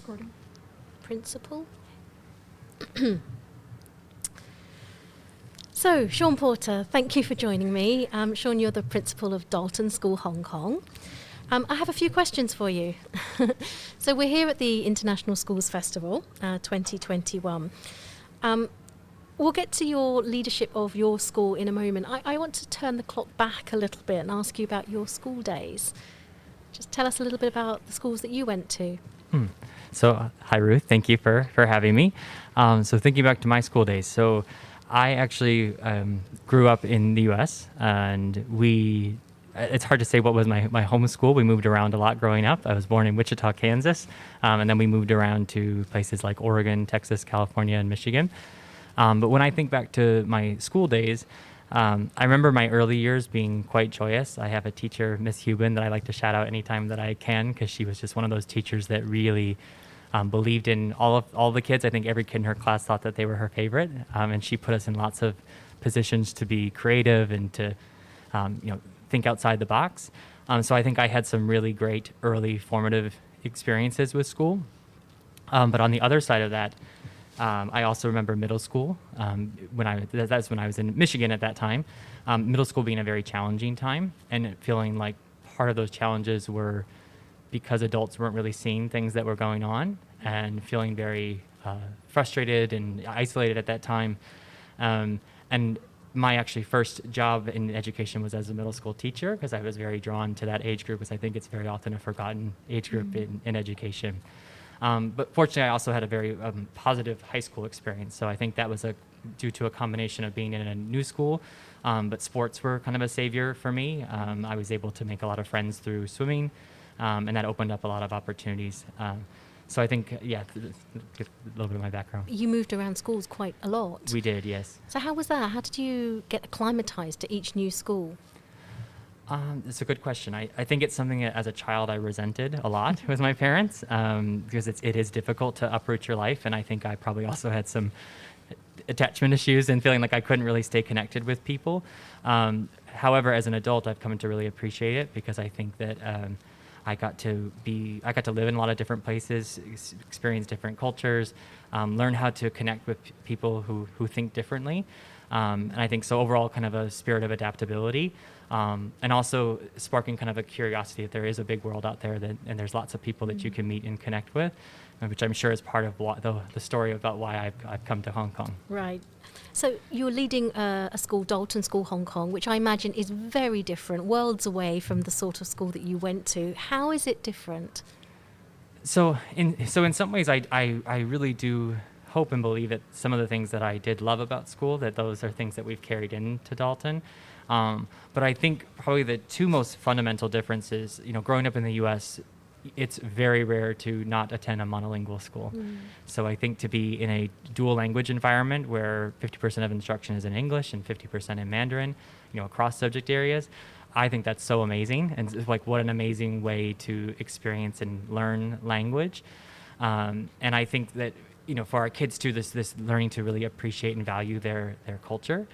recording. Principal. So, Shaun Porter, thank you for joining me. Shaun, you're the principal of Dalton School Hong Kong. I have a few questions for you. So we're here at the International Schools Festival 2021. We'll get to your leadership of your school in a moment. I want to turn the clock back a little bit and ask you about your school days. Just tell us a little bit about the schools that you went to. So, hi Ruth, thank you for having me. So thinking back to my school days, so I actually grew up in the U.S. and it's hard to say what was my home school. We moved around a lot growing up. I was born in Wichita, Kansas, and then we moved around to places like Oregon, Texas, California, and Michigan. But when I think back to my school days, I remember my early years being quite joyous. I have a teacher, Miss Hubin, that I like to shout out anytime that I can because she was just one of those teachers that really believed in all the kids. I think every kid in her class thought that they were her favorite, and she put us in lots of positions to be creative and to think outside the box. So I think I had some really great early formative experiences with school. But on the other side of that, I also remember middle school. That's when I was in Michigan at that time. Middle school being a very challenging time, and feeling like part of those challenges were because adults weren't really seeing things that were going on, and feeling very frustrated and isolated at that time. And my actually first job in education was as a middle school teacher because I was very drawn to that age group, because I think it's very often a forgotten age group in education. But fortunately, I also had a very positive high school experience. So I think that was due to a combination of being in a new school, but sports were kind of a savior for me. I was able to make a lot of friends through swimming, and that opened up a lot of opportunities. So I think, give a little bit of my background. You moved around schools quite a lot. We did, yes. So how was that? How did you get acclimatized to each new school? It's a good question. I think it's something that as a child I resented a lot with my parents, because it is difficult to uproot your life, and I think I probably also had some attachment issues and feeling like I couldn't really stay connected with people. However, as an adult, I've come to really appreciate it because I think that I got to live in a lot of different places, experience different cultures, learn how to connect with people who think differently. And I think so overall kind of a spirit of adaptability, and also sparking kind of a curiosity that there is a big world out there and there's lots of people that you can meet and connect with, which I'm sure is part of the story about why I've come to Hong Kong. Right. So you're leading a school, Dalton School Hong Kong, which I imagine is very different, worlds away from the sort of school that you went to. How is it different? So in some ways, I really do hope and believe that some of the things that I did love about school, that those are things that we've carried into Dalton. But I think probably the two most fundamental differences, growing up in the U.S., it's very rare to not attend a monolingual school. So I think to be in a dual language environment where 50% of instruction is in English and 50% in Mandarin, across subject areas, I think that's so amazing. And it's like, what an amazing way to experience and learn language. And I think that, for our kids too, this learning to really appreciate and value their culture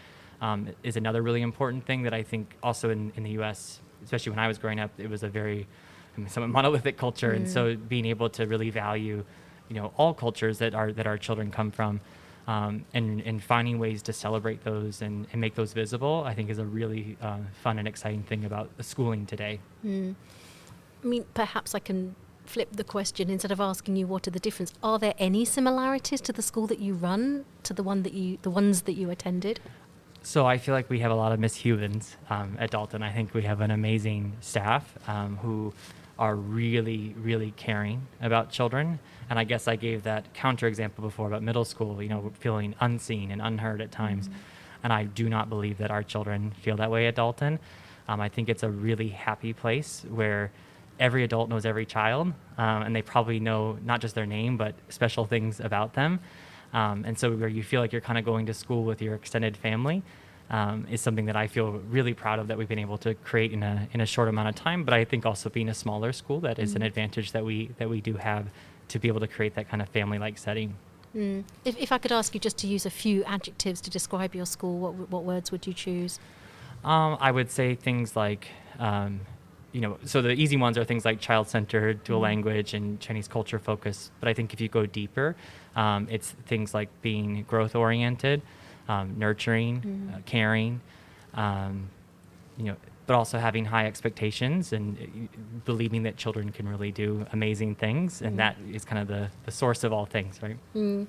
is another really important thing that I think also in the U.S., especially when I was growing up, it was a very somewhat monolithic culture. And so being able to really value, all cultures that our children come from, and finding ways to celebrate those and make those visible, I think is a really fun and exciting thing about schooling today. I mean, perhaps I can flip the question. Instead of asking you what are the difference, are there any similarities to the school that you run to the ones that you attended? So I feel like we have a lot of Miss Hubins at Dalton. I think we have an amazing staff who are really, really caring about children. And I guess I gave that counterexample before about middle school, feeling unseen and unheard at times. And I do not believe that our children feel that way at Dalton. I think it's a really happy place where every adult knows every child, and they probably know not just their name, but special things about them. And so where you feel like you're kind of going to school with your extended family is something that I feel really proud of that we've been able to create in a short amount of time. But I think also being a smaller school, that is an advantage that we do have to be able to create that kind of family-like setting. If I could ask you just to use a few adjectives to describe your school, what words would you choose? I would say things like so the easy ones are things like child-centered, dual language, and Chinese culture focused. But I think if you go deeper, it's things like being growth-oriented, nurturing, caring, but also having high expectations and believing that children can really do amazing things. And that is kind of the source of all things, right?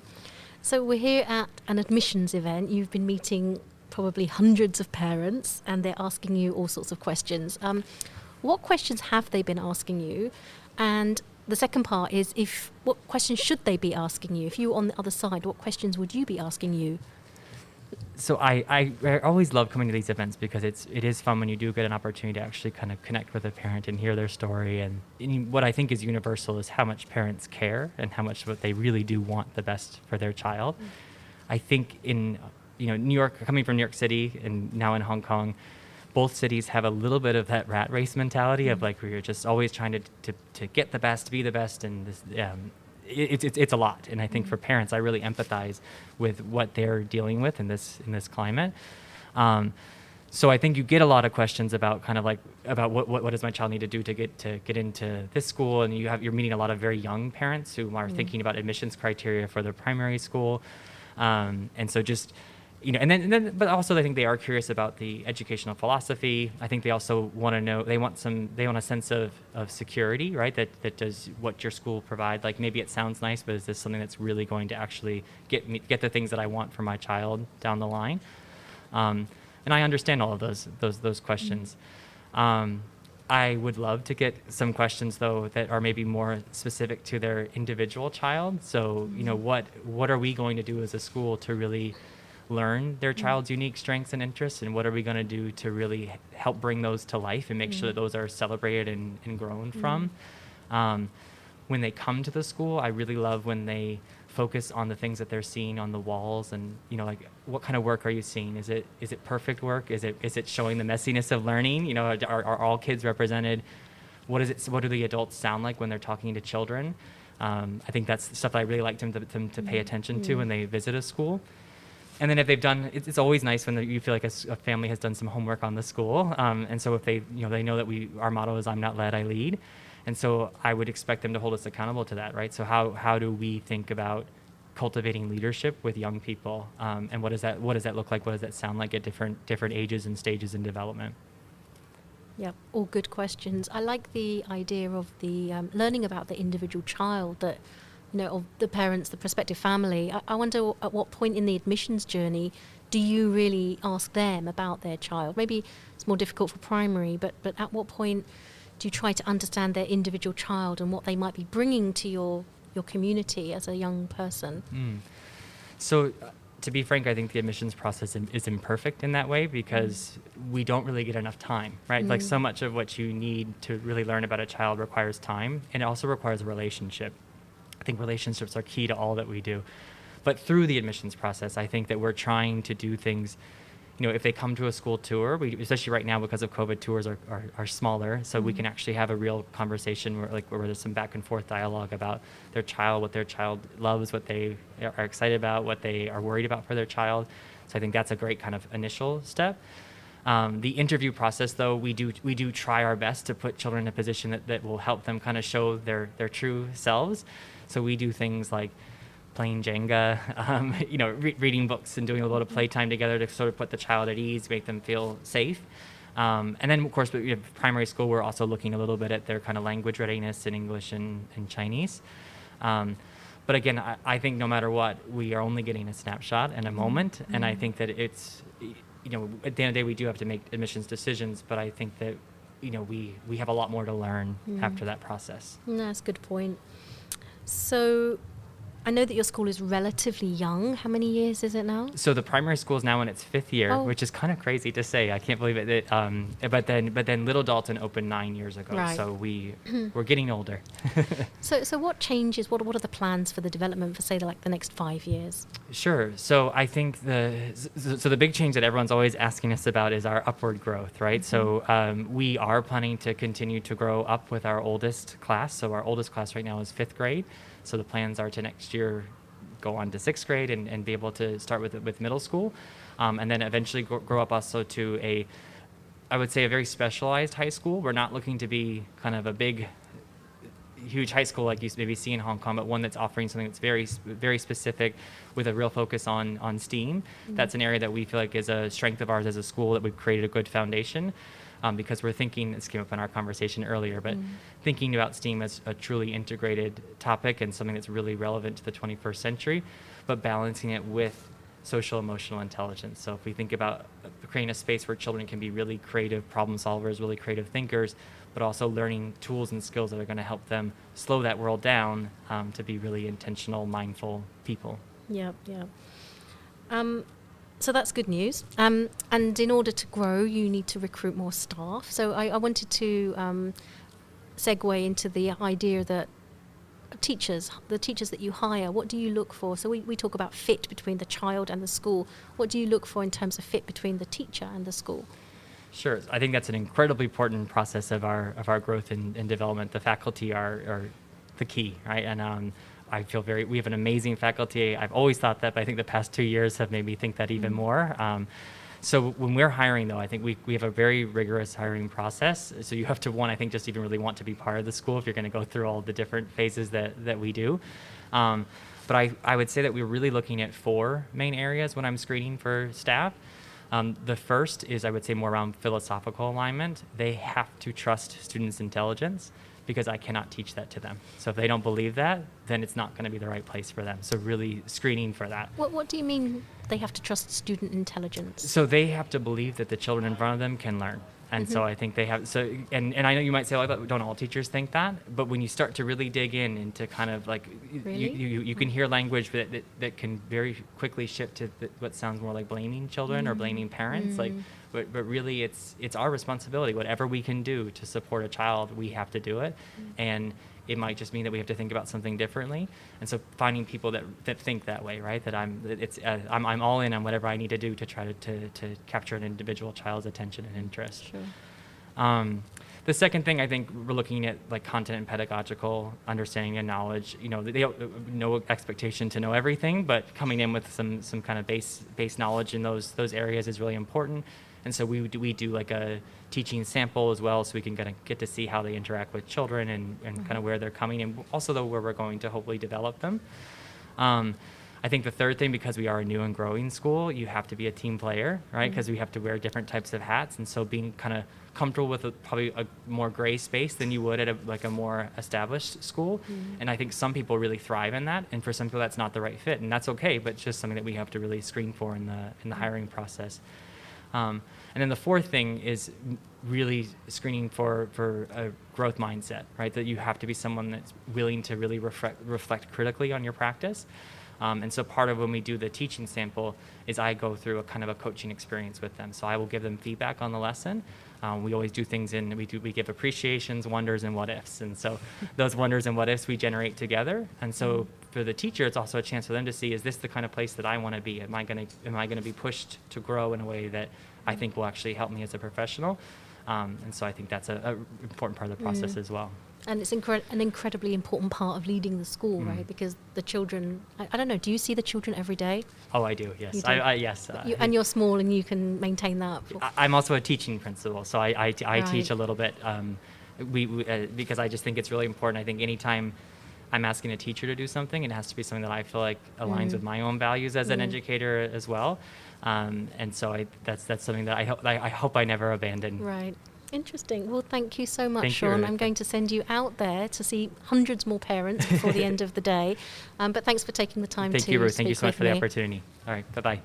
So we're here at an admissions event. You've been meeting probably hundreds of parents, and they're asking you all sorts of questions. What questions have they been asking you? And the second part is, what questions should they be asking you? If you were on the other side, what questions would you be asking you? So I always love coming to these events because it is fun when you do get an opportunity to actually kind of connect with a parent and hear their story. And what I think is universal is how much parents care and how much what they really do want the best for their child. I think in New York, coming from New York City and now in Hong Kong, both cities have a little bit of that rat race mentality of like where you're just always trying to get the best, to be the best, and this, it's a lot. And I think for parents, I really empathize with what they're dealing with in this climate. So I think you get a lot of questions about kind of like about what does my child need to do to get into this school, and you're meeting a lot of very young parents who are thinking about admissions criteria for their primary school, and so just. And then, but also I think they are curious about the educational philosophy. I think they also want to know, they want a sense of security, right? That does what your school provide. Like maybe it sounds nice, but is this something that's really going to actually get the things that I want for my child down the line? And I understand all of those questions. I would love to get some questions though that are maybe more specific to their individual child. So, what are we going to do as a school to really learn their child's unique strengths and interests, and what are we going to do to really help bring those to life and make sure that those are celebrated and grown from. When they come to the school, I really love when they focus on the things that they're seeing on the walls, and like what kind of work are you seeing? Is it perfect work? Is it showing the messiness of learning? Are all kids represented? What do the adults sound like when they're talking to children? I think that's stuff I really like them to pay attention to when they visit a school. And then if they've done, it's always nice when you feel like a family has done some homework on the school. And so if they know that our motto is "I'm not led, I lead," and so I would expect them to hold us accountable to that, right? So how do we think about cultivating leadership with young people, and what does that look like? What does that sound like at different ages and stages in development? Yeah, all good questions. I like the idea of the learning about the individual child that. Of the parents, the prospective family. I wonder at what point in the admissions journey do you really ask them about their child? Maybe it's more difficult for primary, but at what point do you try to understand their individual child and what they might be bringing to your community as a young person? So to be frank, I think the admissions process is imperfect in that way because we don't really get enough time, right? Like so much of what you need to really learn about a child requires time, and it also requires a relationship. I think relationships are key to all that we do. But through the admissions process, I think that we're trying to do things, if they come to a school tour, especially right now because of COVID, tours are smaller, so we can actually have a real conversation where there's some back and forth dialogue about their child, what their child loves, what they are excited about, what they are worried about for their child. So I think that's a great kind of initial step. The interview process, though, we do try our best to put children in a position that will help them kind of show their true selves. So we do things like playing Jenga, reading books and doing a lot of playtime together to sort of put the child at ease, make them feel safe. And then, of course, primary school, we're also looking a little bit at their kind of language readiness in English and Chinese. But again, I think no matter what, we are only getting a snapshot and a moment. And I think that it's, at the end of the day, we do have to make admissions decisions, but I think that, we have a lot more to learn after that process. That's a good point. So I know that your school is relatively young. How many years is it now? So the primary school is now in its 5th year, which is kind of crazy to say. I can't believe it. But then Little Dalton opened 9 years ago, right. So we're getting older. So what changes? What are the plans for the development for, say, the next 5 years? Sure. So I think the big change that everyone's always asking us about is our upward growth, right? So we are planning to continue to grow up with our oldest class. So our oldest class right now is 5th grade. So the plans are to next year go on to 6th grade and be able to start with middle school, and then eventually grow up also to I would say, a very specialized high school. We're not looking to be kind of a big, huge high school like you maybe see in Hong Kong, but one that's offering something that's very specific with a real focus on STEAM. That's an area that we feel like is a strength of ours as a school, that we've created a good foundation, because we're thinking, this came up in our conversation earlier, but thinking about STEAM as a truly integrated topic and something that's really relevant to the 21st century, but balancing it with social emotional intelligence. So if we think about creating a space where children can be really creative problem solvers, really creative thinkers, but also learning tools and skills that are going to help them slow that world down, to be really intentional, mindful people. Yeah. So that's good news. And in order to grow, you need to recruit more staff. So I wanted to segue into the idea that the teachers that you hire, what do you look for? So we talk about fit between the child and the school. What do you look for in terms of fit between the teacher and the school? Sure. I think that's an incredibly important process of our growth and development. The faculty are the key, right? And I feel we have an amazing faculty. I've always thought that, but I think the past 2 years have made me think that even more. So when we're hiring, though, I think we have a very rigorous hiring process. So you have to, one, I think, just even really want to be part of the school if you're going to go through all the different phases that we do. But I would say that we're really looking at 4 main areas when I'm screening for staff. The first is, I would say, more around philosophical alignment. They have to trust students' intelligence, because I cannot teach that to them. So if they don't believe that, then it's not going to be the right place for them. So really screening for that. What do you mean they have to trust student intelligence? So they have to believe that the children in front of them can learn. And so I think they have, and I know you might say, like, don't all teachers think that? But when you start to really dig into kind of like, Really? you can hear language that can very quickly shift to what sounds more like blaming children or blaming parents. But really it's our responsibility. Whatever we can do to support a child, we have to do it. And it might just mean that we have to think about something differently. And so finding people that think that way, right? That I'm all in on whatever I need to do to try to capture an individual child's attention and interest. Sure. The second thing, I think we're looking at, like, content and pedagogical understanding and knowledge. No expectation to know everything, but coming in with some kind of base knowledge in those areas is really important. And so we do like a teaching sample as well, so we can get to see how they interact with children and kind of where they're coming, and also where we're going to hopefully develop them. I think the third thing, because we are a new and growing school, you have to be a team player, right? Because we have to wear different types of hats, and so being kind of comfortable with probably a more gray space than you would at a more established school. And I think some people really thrive in that, and for some people that's not the right fit, and that's okay, but it's just something that we have to really screen for in the hiring process. And then the fourth thing is really screening for a growth mindset, right? That you have to be someone that's willing to really reflect critically on your practice. And so part of when we do the teaching sample is I go through a kind of a coaching experience with them. So I will give them feedback on the lesson. We always do things we give appreciations, wonders, and what ifs. And so those wonders and what ifs we generate together. And so for the teacher, it's also a chance for them to see, is this the kind of place that I want to be? Am I going to be pushed to grow in a way that I think will actually help me as a professional? And so I think that's an important part of the process as well. And it's an incredibly important part of leading the school, right? Because the children, I don't know, do you see the children every day? Oh, I do, yes. You do? Yes. And you're small and you can maintain that. I'm also a teaching principal, so I Right. teach a little bit because I just think it's really important. I think anytime I'm asking a teacher to do something, it has to be something that I feel like aligns with my own values as an educator as well. And so that's something that I hope I never abandon. Right. Interesting. Well, thank you so much, Thank you, Shaun. Ruth. I'm going to send you out there to see hundreds more parents before the end of the day. But thanks for taking the time to Thank you, Ruth. Thank you speak so much with for the me. opportunity. All right. Bye-bye.